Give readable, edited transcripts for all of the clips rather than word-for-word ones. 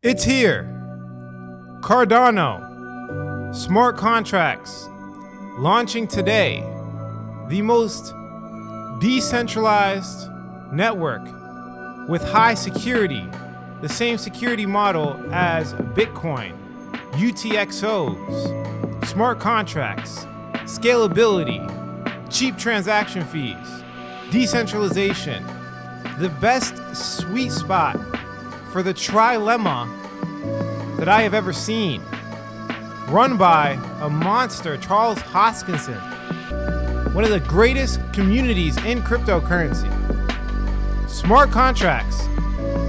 It's here. Cardano. Smart contracts. Launching today. The most decentralized network with high security. The same security model as Bitcoin. UTXOs. Smart contracts. Scalability. Cheap transaction fees. Decentralization. The best sweet spot for the trilemma that I have ever seen, run by a monster, Charles Hoskinson, one of the greatest communities in cryptocurrency. Smart contracts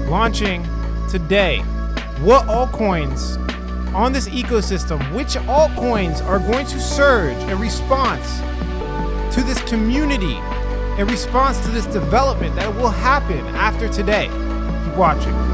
launching today. What altcoins on this ecosystem, which altcoins are going to surge in response to this community, in response to this development that will happen after today. Keep watching.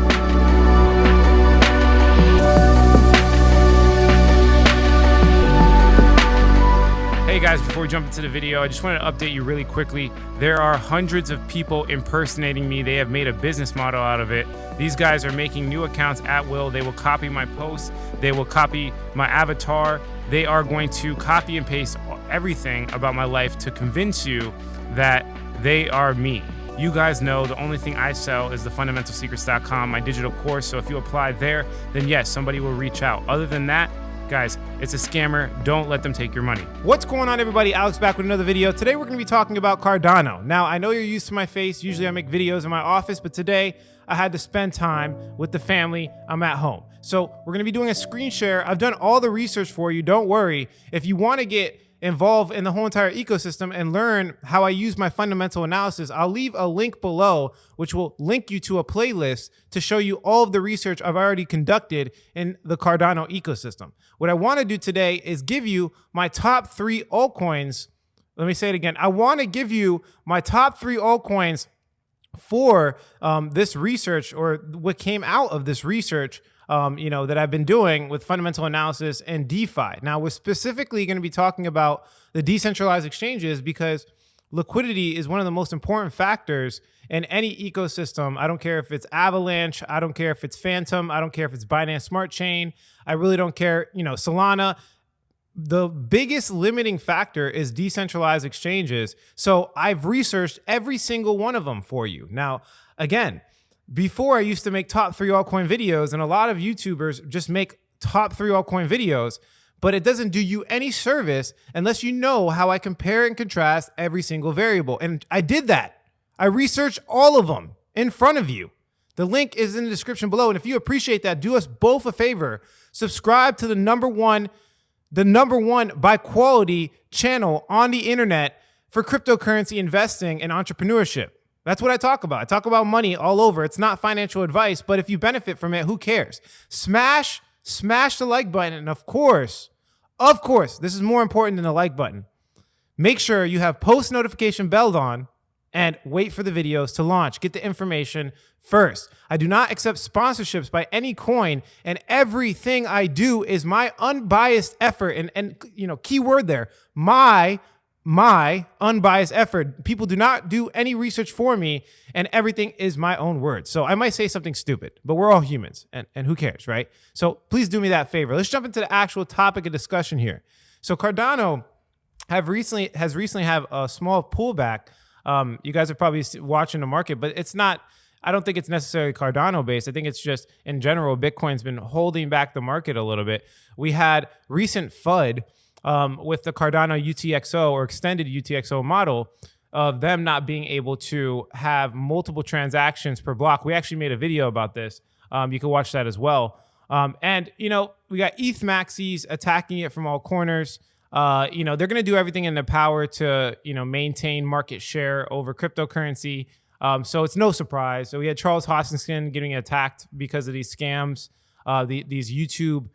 Hey guys, before we jump into the video, I just wanted to update you really quickly. There are hundreds of people impersonating me. They have made a business model out of it. These guys are making new accounts at will. They will copy my posts. They will copy my avatar. They are going to copy and paste everything about my life to convince you that they are me. You guys know the only thing I sell is the fundamentalsecrets.com, my digital course. So if you apply there, then yes, somebody will reach out. Other than that, guys, it's a scammer. Don't let them take your money. What's going on, everybody? Alex back with another video. Today, we're going to be talking about Cardano. Now, I know you're used to my face. Usually, I make videos in my office, but today, I had to spend time with the family. I'm at home. So we're going to be doing a screen share. I've done all the research for you. Don't worry. If you want to get involved in the whole entire ecosystem and learn how I use my fundamental analysis, I'll leave a link below, which will link you to a playlist to show you all of the research I've already conducted in the Cardano ecosystem. What I want to do today is give you my top 3 altcoins. Let me say it again. I want to give you my top 3 altcoins for this research, or what came out of this research that I've been doing with fundamental analysis and DeFi. Now, we're specifically going to be talking about the decentralized exchanges because liquidity is one of the most important factors in any ecosystem. I don't care if it's Avalanche. I don't care if it's Phantom. I don't care if it's Binance Smart Chain. I really don't care, Solana. The biggest limiting factor is decentralized exchanges. So I've researched every single one of them for you. Now, again, before I used to make top 3 altcoin videos, and a lot of YouTubers just make top 3 altcoin videos, but it doesn't do you any service unless you know how I compare and contrast every single variable. And I did that. I researched all of them in front of you. The link is in the description below. And if you appreciate that, do us both a favor. Subscribe to the number one by quality channel on the internet for cryptocurrency investing and entrepreneurship. That's what I talk about. I talk about money all over. It's not financial advice, but if you benefit from it, who cares? Smash the like button. And of course, this is more important than the like button. Make sure you have post notification bell on and wait for the videos to launch. Get the information first. I do not accept sponsorships by any coin, and everything I do is my unbiased effort. And key word there, my unbiased effort. People do not do any research for me, and everything is my own words. So I might say something stupid, but we're all humans, and who cares, right? So please do me that favor. Let's jump into the actual topic of discussion here. So Cardano has recently had a small pullback. You guys are probably watching the market, but it's not. I don't think it's necessarily Cardano based. I think it's just in general, Bitcoin's been holding back the market a little bit. We had recent FUD with the Cardano UTXO or extended UTXO model of them not being able to have multiple transactions per block. We actually made a video about this. You can watch that as well. And we got ETH maxis attacking it from all corners. They're going to do everything in their power to, maintain market share over cryptocurrency. So it's no surprise. So we had Charles Hoskinson getting attacked because of these scams. These YouTube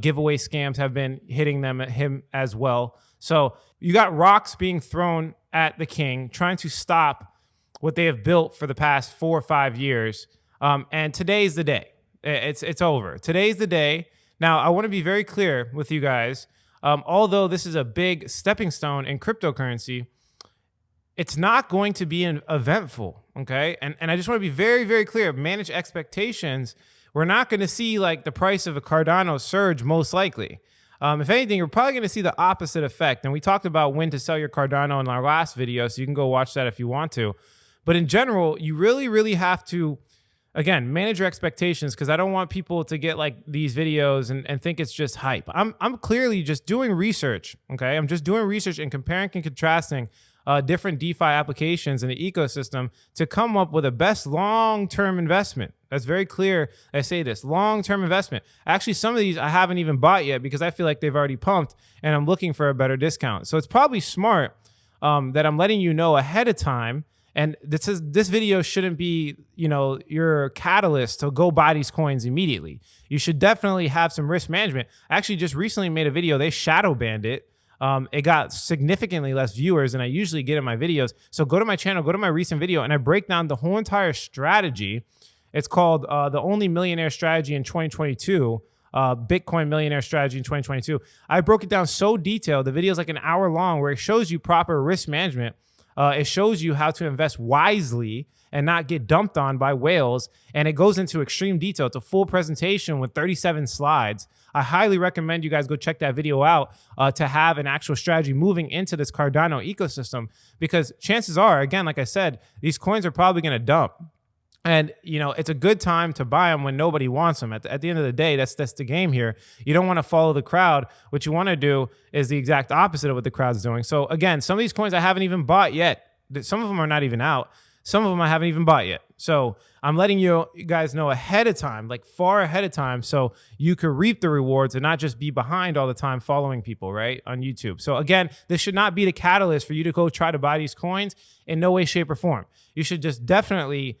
giveaway scams have been hitting him as well. So you got rocks being thrown at the king, trying to stop what they have built for the past 4 or 5 years. And today's the day. It's over. Today's the day. Now, I want to be very clear with you guys. Although this is a big stepping stone in cryptocurrency, it's not going to be eventful, okay? And I just want to be very, very clear. Manage expectations. we're not going to see like the price of a Cardano surge most likely. If anything, you're probably going to see the opposite effect. And we talked about when to sell your Cardano in our last video, so you can go watch that if you want to. But in general, you really, really have to, again, manage your expectations, because I don't want people to get like these videos and think it's just hype. I'm clearly just doing research, okay? I'm just doing research and comparing and contrasting different DeFi applications in the ecosystem to come up with a best long-term investment. That's very clear. I say this, long-term investment. Actually, some of these I haven't even bought yet because I feel like they've already pumped and I'm looking for a better discount. So it's probably smart that I'm letting you know ahead of time. And this video shouldn't be, your catalyst to go buy these coins immediately. You should definitely have some risk management. I actually just recently made a video. They shadow banned it. It got significantly less viewers than I usually get in my videos. So go to my channel, go to my recent video, and I break down the whole entire strategy. It's called The Only Millionaire Strategy in 2022, Bitcoin Millionaire Strategy in 2022. I broke it down so detailed. The video is like an hour long where it shows you proper risk management. It shows you how to invest wisely and not get dumped on by whales. And it goes into extreme detail. It's a full presentation with 37 slides. I highly recommend you guys go check that video out to have an actual strategy moving into this Cardano ecosystem, because chances are, again, like I said, these coins are probably going to dump. And, it's a good time to buy them when nobody wants them. At the end of the day, that's the game here. You don't want to follow the crowd. What you want to do is the exact opposite of what the crowd's doing. So again, some of these coins I haven't even bought yet. Some of them are not even out. Some of them I haven't even bought yet. So I'm letting you guys know ahead of time, like far ahead of time, so you could reap the rewards and not just be behind all the time following people, right, on YouTube. So again, this should not be the catalyst for you to go try to buy these coins in no way, shape, or form. You should just definitely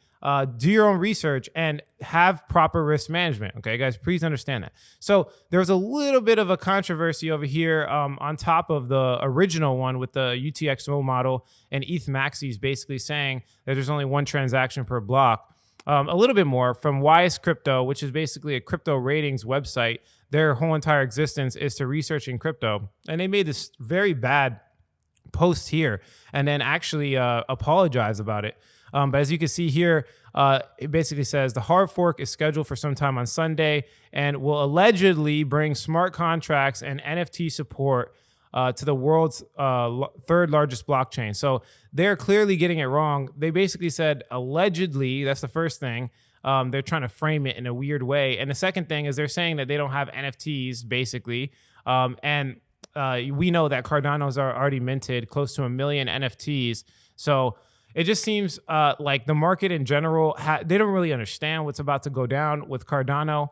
do your own research and have proper risk management. Okay, guys, please understand that. So there was a little bit of a controversy over here on top of the original one with the UTXO model and ETH maxis basically saying that there's only one transaction per block. A little bit more from Wise Crypto, which is basically a crypto ratings website. Their whole entire existence is to research in crypto. And they made this very bad post here and then actually apologize about it. But as you can see here, it basically says the hard fork is scheduled for some time on Sunday and will allegedly bring smart contracts and NFT support to the world's third largest blockchain. So they're clearly getting it wrong. They basically said allegedly. That's the first thing. They're trying to frame it in a weird way. And the second thing is they're saying that they don't have NFTs, basically. And we know that Cardanos are already minted close to 1 million NFTs. So it just seems like the market in general, they don't really understand what's about to go down with Cardano,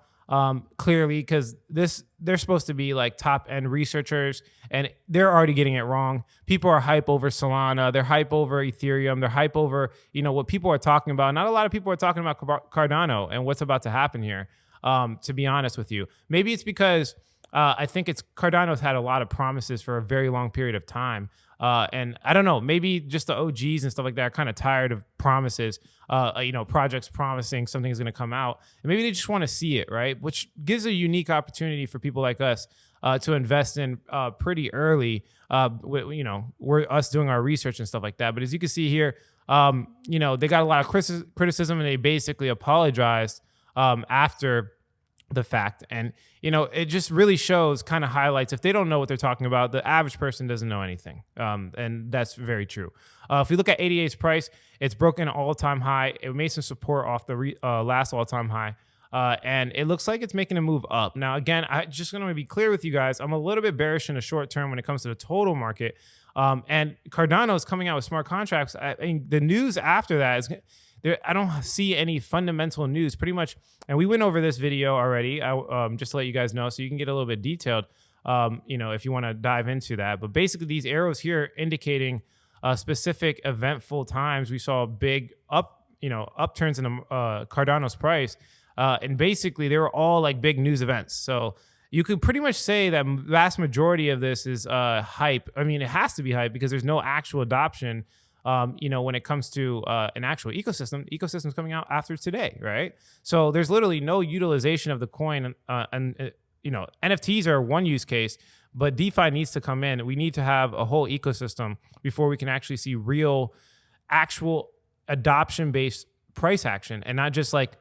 clearly, because they're supposed to be like top-end researchers, and they're already getting it wrong. People are hype over Solana. They're hype over Ethereum. They're hype over, what people are talking about. Not a lot of people are talking about Cardano and what's about to happen here, to be honest with you. Maybe it's because I think Cardano's had a lot of promises for a very long period of time. And I don't know, maybe just the OGs and stuff like that are kind of tired of promises, projects promising something's going to come out. And maybe they just want to see it, right? Which gives a unique opportunity for people like us to invest in pretty early, we're us doing our research and stuff like that. But as you can see here, they got a lot of criticism and they basically apologized after the fact. And, it just really shows, kind of highlights, if they don't know what they're talking about, the average person doesn't know anything. And that's very true. If we look at 88's price, it's broken an all-time high. It made some support off the last all-time high. And it looks like it's making a move up. Now, again, I just going to be clear with you guys. I'm a little bit bearish in the short term when it comes to the total market. And Cardano is coming out with smart contracts. I mean, the news after that is I don't see any fundamental news pretty much. And we went over this video already, just to let you guys know, so you can get a little bit detailed, if you want to dive into that. But basically these arrows here indicating specific eventful times. We saw big upturns in the Cardano's price. And basically they were all like big news events. So you could pretty much say that vast majority of this is hype. I mean, it has to be hype because there's no actual adoption when it comes to an actual ecosystem. The ecosystem's coming out after today, right? So there's literally no utilization of the coin. And NFTs are one use case, but DeFi needs to come in. We need to have a whole ecosystem before we can actually see real, actual adoption-based price action and not just like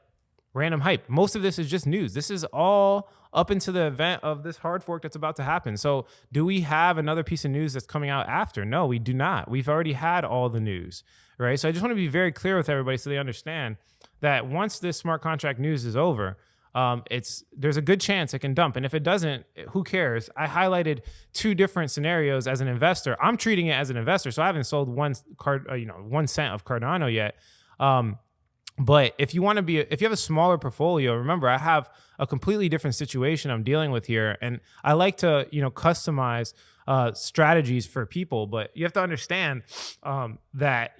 random hype. Most of this is just news. This is all up into the event of this hard fork that's about to happen. So do we have another piece of news that's coming out after? No, we do not. We've already had all the news, right? So I just want to be very clear with everybody so they understand that once this smart contract news is over, there's a good chance it can dump. And if it doesn't, who cares? I highlighted 2 different scenarios as an investor. I'm treating it as an investor, so I haven't sold 1 cent of Cardano yet. But if you have a smaller portfolio, remember I have a completely different situation I'm dealing with here, and I like to customize strategies for people. But you have to understand that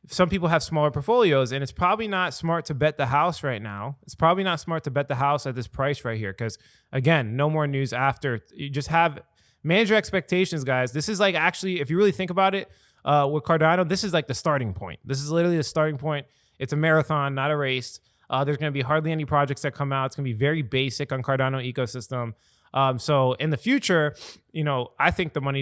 some people have smaller portolios, and it's probably not smart to bet the house right now. It's probably not smart to bet the house at this price right here, because again, no more news after. You just manage your expectations, guys. This is like, actually, if you really think about it, with Cardano, this is like the starting point. This is literally the starting point. It's a marathon, not a race. There's going to be hardly any projects that come out. It's going to be very basic on Cardano ecosystem. So in the future, I think the money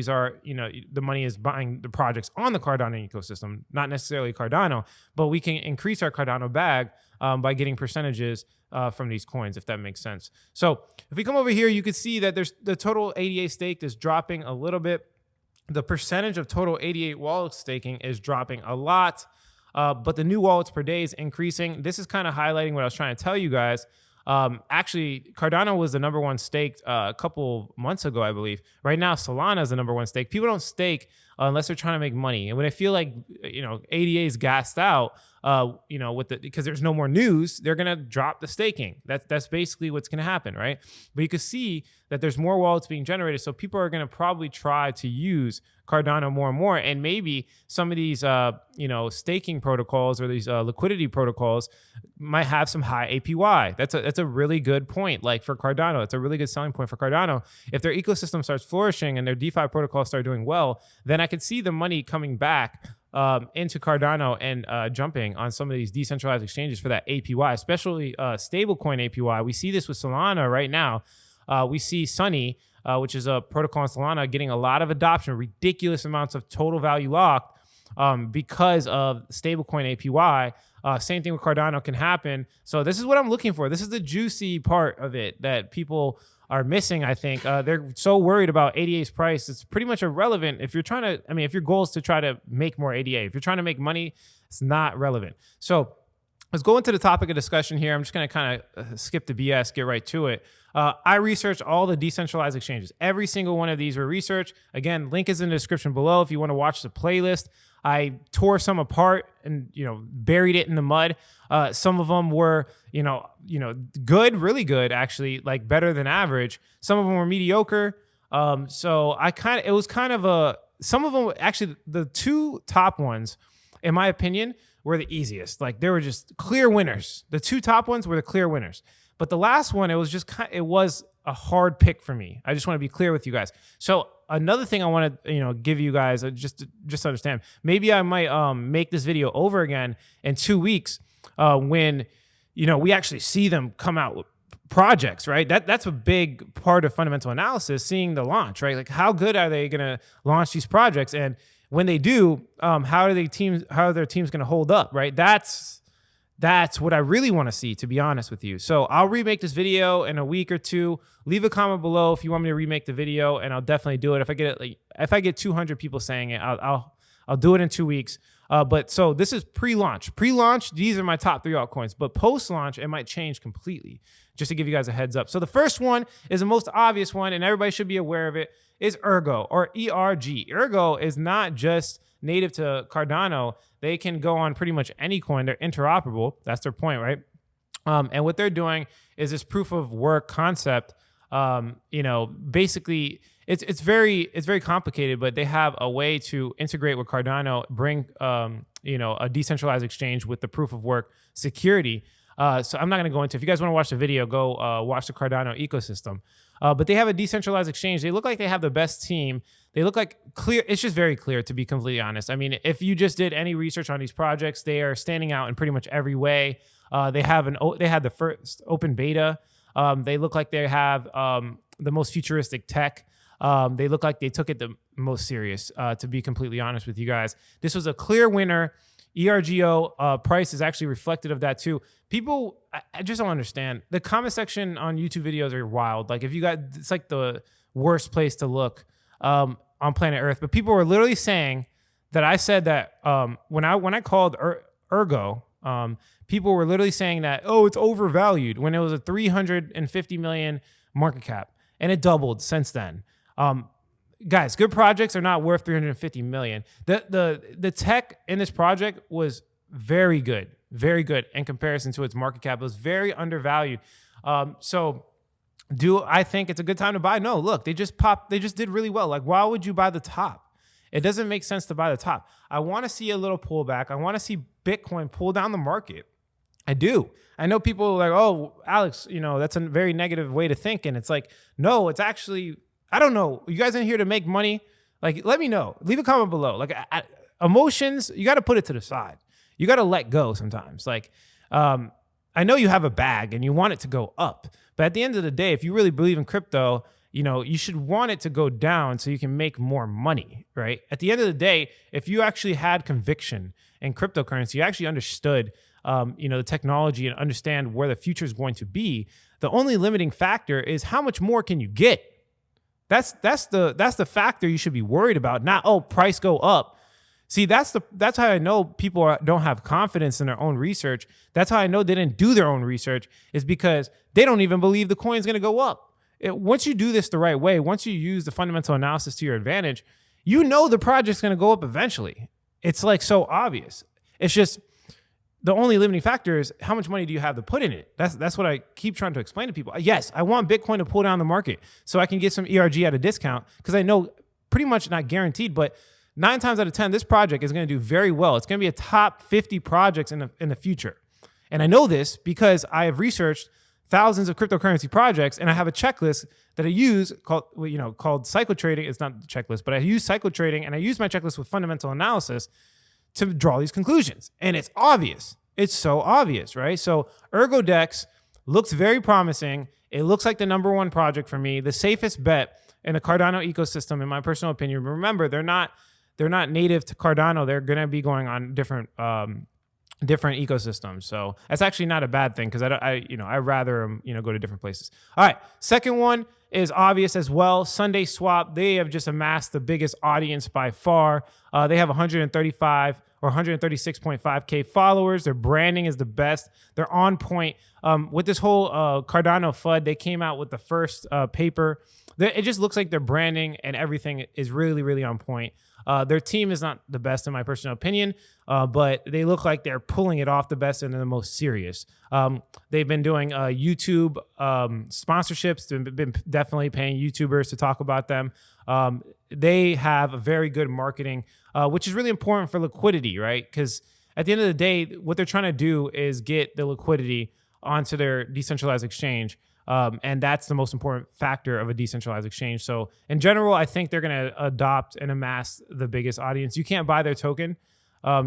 is buying the projects on the Cardano ecosystem, not necessarily Cardano, but we can increase our Cardano bag by getting percentages from these coins, if that makes sense. So if we come over here, you can see that there's the total ADA stake is dropping a little bit. The percentage of total 88 wallet staking is dropping a lot. But the new wallets per day is increasing. This is kind of highlighting what I was trying to tell you guys. Actually, Cardano was the number 1 staked a couple months ago, I believe. Right now, Solana is the number 1 stake. People don't stake unless they're trying to make money. And when I feel like ADA is gassed out, because there's no more news, they're gonna drop the staking. That's basically what's gonna happen, right? But you can see that there's more wallets being generated, so people are gonna probably try to use Cardano more and more, and maybe some of these staking protocols or these liquidity protocols might have some high APY. That's a really good point. Like for Cardano, it's a really good selling point for Cardano. If their ecosystem starts flourishing and their DeFi protocols start doing well, then I could see the money coming back into Cardano and jumping on some of these decentralized exchanges for that APY, especially stablecoin APY. We see this with Solana right now. We see Sunny, which is a protocol on Solana, getting a lot of adoption, ridiculous amounts of total value locked because of stablecoin APY. Same thing with Cardano can happen. So this is what I'm looking for. This is the juicy part of it that people are missing, I think. They're so worried about ADA's price. It's pretty much irrelevant if you're trying to, if your goal is to try to make more ADA. If you're trying to make money, it's not relevant. So let's go into the topic of discussion here. I'm just going to kind of skip the BS, get right to it. I researched all the decentralized exchanges. Every single one of these were researched. Again, link is in the description below if you want to watch the playlist. I tore some apart and buried it in the mud. Some of them were good, really good, actually, like better than average. Some of them were mediocre. So it was kind of some of them, actually, the 2 top ones, in my opinion, were the easiest. Like, they were just clear winners. The 2 top ones were the clear winners. But the last one, it was a hard pick for me. I just want to be clear with you guys. So another thing I want to give you guys, just understand, maybe I might make this video over again in 2 weeks when we actually see them come out with projects, right? That's a big part of fundamental analysis, seeing the launch, right? Like, how good are they going to launch these projects? And when they do, how are their teams going to hold up, right? That's what I really want to see, to be honest with you. So I'll remake this video in a week or 2. Leave a comment below if you want me to remake the video, and I'll definitely do it. If I get 200 people saying it, I'll do it in 2 weeks. But so this is pre-launch. Pre-launch, these are my top 3 altcoins. But post-launch, it might change completely, just to give you guys a heads up. So the first one is the most obvious one, and everybody should be aware of it, is Ergo, or ERG. Ergo is not just native to Cardano. They can go on pretty much any coin. They're interoperable. That's their point, right? And what they're doing is this proof of work concept. Basically, it's very complicated, but they have a way to integrate with Cardano, bring a decentralized exchange with the proof of work security. So I'm not going to go into. If you guys want to watch the video, go watch the Cardano ecosystem. But they have a decentralized exchange. They look like they have the best team. They look like clear. It's just very clear, to be completely honest. I mean, if you just did any research on these projects, they are standing out in pretty much every way. They had the first open beta. They look like they have the most futuristic tech. They look like they took it the most serious, to be completely honest with you guys. This was a clear winner. ERGO price is actually reflective of that too. People, I just don't understand. The comment section on YouTube videos are wild. Like if you got, it's like the worst place to look on planet Earth. But people were literally saying that I said that when I called Ergo, people were literally saying that, oh, it's overvalued when it was a 350 million market cap, and it doubled since then. Guys, good projects are not worth 350 million. The tech in this project was very good in comparison to its market cap. It was very undervalued. So do I think it's a good time to buy? No, look, they just did really well. Like, why would you buy the top? It doesn't make sense to buy the top. I want to see a little pullback. I want to see Bitcoin pull down the market. I do. I know people are like, oh, Alex, that's a very negative way to think. And it's like, no, it's actually, I don't know. You guys in here to make money? Like, let me know. Leave a comment below. Like, emotions, you got to put it to the side. You got to let go sometimes. Like, I know you have a bag and you want it to go up. But at the end of the day, if you really believe in crypto, you should want it to go down so you can make more money, right? At the end of the day, if you actually had conviction in cryptocurrency, you actually understood, the technology and understand where the future is going to be, the only limiting factor is how much more can you get? That's the factor you should be worried about, not, oh, price go up. See, that's how I know people don't have confidence in their own research. That's how I know they didn't do their own research, is because they don't even believe the coin's going to go up. Once you do this the right way, once you use the fundamental analysis to your advantage, the project's going to go up eventually. It's like so obvious. It's just the only limiting factor is how much money do you have to put in it? That's what I keep trying to explain to people. Yes, I want Bitcoin to pull down the market so I can get some ERG at a discount, because I know pretty much, not guaranteed, but 9 times out of 10, this project is going to do very well. It's going to be a top 50 projects in the future. And I know this because I have researched thousands of cryptocurrency projects, and I have a checklist that I use called cycle trading. It's not the checklist, but I use cycle trading, and I use my checklist with fundamental analysis to draw these conclusions. And it's obvious. It's so obvious, right? So ErgoDex looks very promising. It looks like the number one project for me, the safest bet in the Cardano ecosystem, in my personal opinion. Remember, they're not native to Cardano. They're going to be going on different ecosystems. So that's actually not a bad thing, because I rather them, go to different places. All right. Second one is obvious as well. Sunday Swap. They have just amassed the biggest audience by far. They have 135 or 136.5K followers. Their branding is the best. They're on point. With this whole Cardano FUD, they came out with the first paper. It just looks like their branding and everything is really, really on point. Their team is not the best in my personal opinion, but they look like they're pulling it off the best and they're the most serious. They've been doing YouTube sponsorships. They've been definitely paying YouTubers to talk about them. They have a very good marketing, which is really important for liquidity, right? Because at the end of the day, what they're trying to do is get the liquidity onto their decentralized exchange. And that's the most important factor of a decentralized exchange. So in general, I think they're going to adopt and amass the biggest audience. You can't buy their token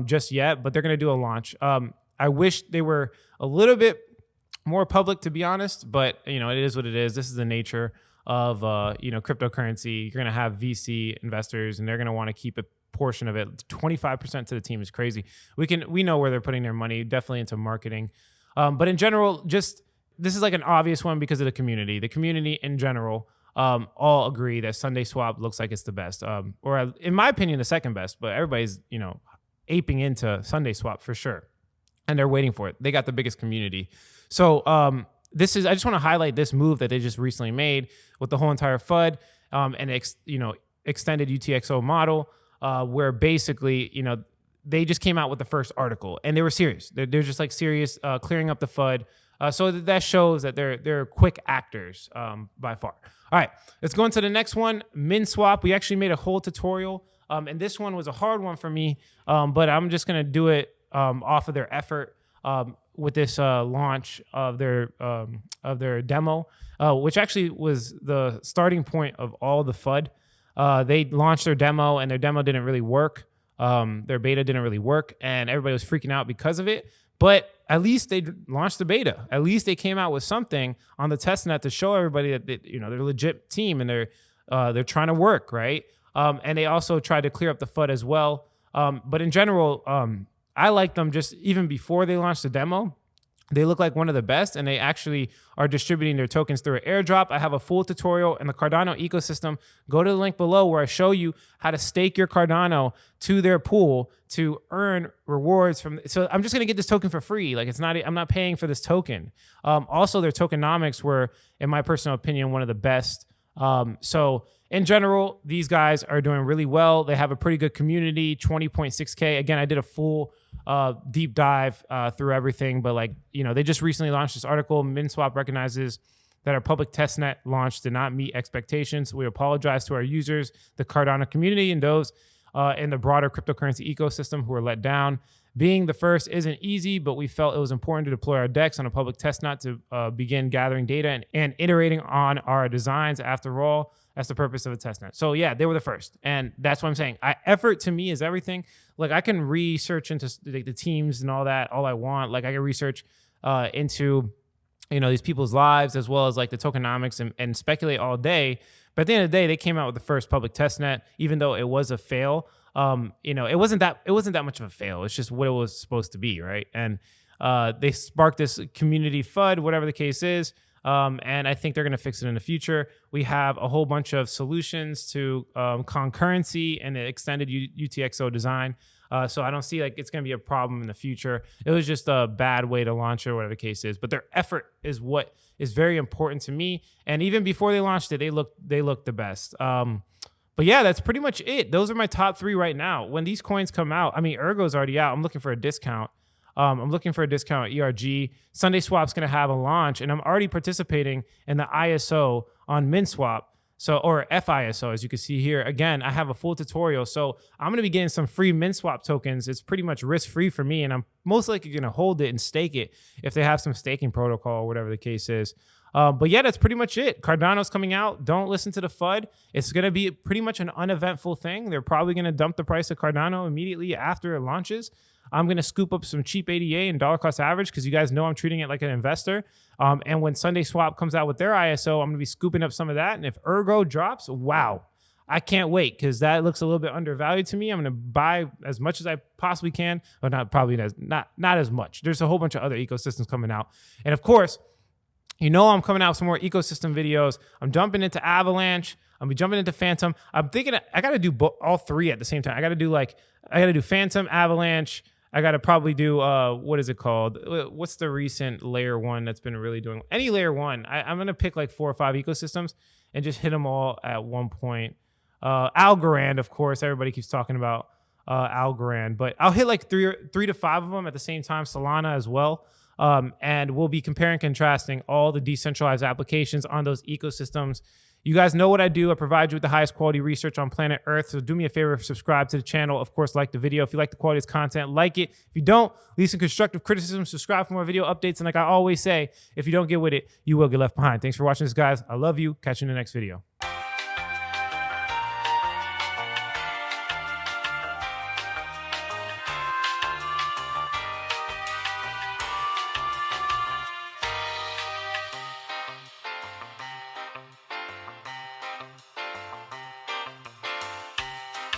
just yet, but they're going to do a launch. I wish they were a little bit more public, to be honest, but it is what it is. This is the nature of cryptocurrency. You're going to have VC investors, and they're going to want to keep a portion of it. 25% to the team is crazy. We know where they're putting their money, definitely into marketing. But in general, this is like an obvious one because of the community. The community in general all agree that Sunday Swap looks like it's the best, or in my opinion, the second best. But everybody's aping into Sunday Swap for sure, and they're waiting for it. They got the biggest community. So I just want to highlight this move that they just recently made with the whole entire FUD and extended UTXO model, where basically they just came out with the first article and they were serious. They're just like serious, clearing up the FUD. So that shows that they're quick actors by far. All right, let's go into the next one, MinSwap. We actually made a whole tutorial, and this one was a hard one for me, but I'm just gonna do it off of their effort with this launch of their demo, which actually was the starting point of all the FUD. They launched their demo, and their demo didn't really work. Their beta didn't really work, and everybody was freaking out because of it. But at least they launched the beta. At least they came out with something on the testnet to show everybody that they're a legit team and they're trying to work, right? And they also tried to clear up the FUD as well. But in general, I like them just even before they launched the demo. They look like one of the best, and they actually are distributing their tokens through an airdrop. I have a full tutorial in the Cardano ecosystem. Go to the link below where I show you how to stake your Cardano to their pool to earn rewards from. So I'm just gonna get this token for free. Like I'm not paying for this token. Also, their tokenomics were, in my personal opinion, one of the best. So in general, these guys are doing really well. They have a pretty good community, 20.6K. Again, I did a full deep dive through everything, but like, you know, they just recently launched this article. MinSwap recognizes that our public testnet launch did not meet expectations. We apologize to our users, the Cardano community, and those in the broader cryptocurrency ecosystem who were let down. Being the first isn't easy, but we felt it was important to deploy our DEX on a public testnet to begin gathering data and iterating on our designs. After all, that's the purpose of a testnet. So yeah, they were the first. And that's what I'm saying. Effort to me is everything. Like I can research into like the teams and all that, all I want. Like I can research into, you know, these people's lives as well as like the tokenomics and speculate all day. But at the end of the day, they came out with the first public testnet, even though it was a fail. You know, it wasn't that much of a fail. It's just what it was supposed to be, right? And they sparked this community FUD, whatever the case is. And I think they're going to fix it in the future. We have a whole bunch of solutions to concurrency and the extended UTXO design. So I don't see like it's going to be a problem in the future. It was just a bad way to launch it, whatever the case is. But their effort is what is very important to me. And even before they launched it, they looked the best. But yeah, that's pretty much it. Those are my top 3 right now. When these coins come out, I mean, Ergo's already out. I'm looking for a discount. I'm looking for a discount at ERG. Sunday Swap's going to have a launch, and I'm already participating in the ISO on MinSwap. So, or FISO, as you can see here. Again, I have a full tutorial. So I'm going to be getting some free MinSwap tokens. It's pretty much risk-free for me, and I'm most likely going to hold it and stake it if they have some staking protocol or whatever the case is. But yeah, that's pretty much it. Cardano's coming out. Don't listen to the FUD. It's going to be pretty much an uneventful thing. They're probably going to dump the price of Cardano immediately after it launches. I'm going to scoop up some cheap ADA and dollar cost average because you guys know I'm treating it like an investor. And when Sunday Swap comes out with their ISO, I'm going to be scooping up some of that. And if Ergo drops, wow, I can't wait because that looks a little bit undervalued to me. I'm going to buy as much as I possibly can, but not as much. There's a whole bunch of other ecosystems coming out. And of course, you know I'm coming out with some more ecosystem videos. I'm jumping into Avalanche. I'm be jumping into Phantom. I'm thinking I got to do all 3 at the same time. I got to do Phantom, Avalanche. I got to probably do, what is it called? What's the recent layer 1 that's been really doing? Any layer 1. I'm going to pick like 4 or 5 ecosystems and just hit them all at one point. Algorand, of course. Everybody keeps talking about Algorand. But I'll hit like 3 to 5 of them at the same time. Solana as well. And we'll be comparing and contrasting all the decentralized applications on those ecosystems. You guys know what I do. I provide you with the highest quality research on planet Earth. So do me a favor, subscribe to the channel. Of course, like the video. If you like the quality of this content, like it. If you don't, leave some constructive criticism. Subscribe for more video updates. And like I always say, if you don't get with it, you will get left behind. Thanks for watching this, guys. I love you. Catch you in the next video.